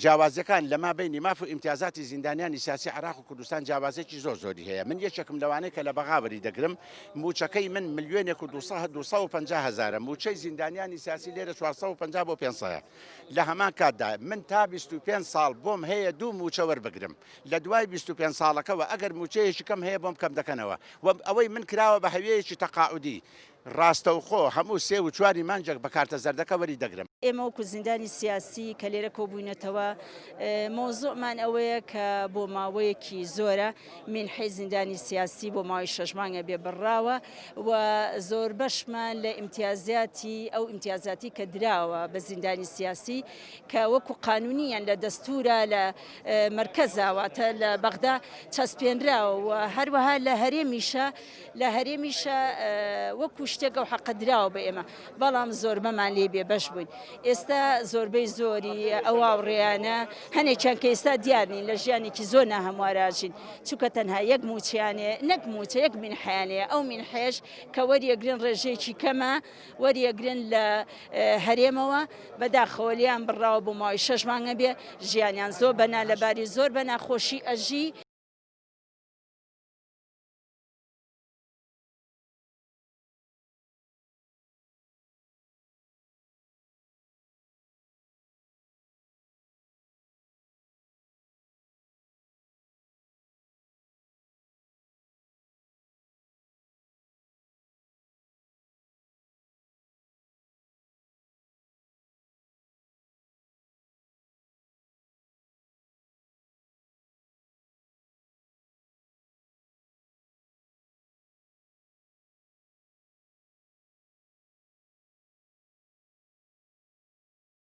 جیاوازیەکان لەما بینی ماف و ئیمتیازاتی زیندانیانی سیاسی عراق و کوردستان جیاوازێکی زۆری هەیە. من یەکێکم لەوانەیە کە لە بەغاوەری دەگرم، موچەکەی من ملیۆنێک و 250,000 موچەی زیندانیانی سیاسی لێرە 450 بۆ 500 لە هەمان کاتدا من تا 25 ساڵ بۆم هەیە دوو موچە وەربگرم. لە دوای 25 ساڵەکەەوە ئەگەر موچەیەکی کەم هەیە بۆم کەم دەکەنەوە و ئەوەی من کراوە بە هەویەیەکی تەقاعودی ڕاستەوخۆ هەموو سێ و چواری مانجێک بە کارتە زەردەکە وەری دەگرم. ئێمە وەکو زیندانی سیاسی کە لێرە کۆبووینەتەوە مۆزوعمان ئەوەیە کە بۆ ماوەیەکی زۆرە منحەی زیندانی سیاسی بۆ ماوەی 6 مانگە بێبڕاوە و زۆر بەشمان لە ئیمتیازاتی کە دراوە بە زیندانی سیاسی کە وەکو قانونیان لە دەستورە لە مرکزاواتە لە بەغدا چەسپێنراوە و هەروەها لە هەرێمیشە وەکو شتێک و حەقە دراوە بە ئێمە، بەڵام زۆربەمان لێ بێبەش بووین. ئێستا زۆربەی زۆری ئەواڕێیانە هەنێکیان کە ئێستا دیارنین لە ژیانێکی زۆر ناهەمواراژین، چونکە تەنها یەک موچیانێ نەک موچە یەک منحیانەیە، ئەو منحێش کە وەریەگرن ڕێژەیەکی کەمە وەریەگرن لە هەرێمەوە بەداخەوە لیان بڕاوە بۆ ماوەی 6 مانگە بێ ژیانیان زۆر بەنا لەباری زۆر بە ناخۆشی ئەژی.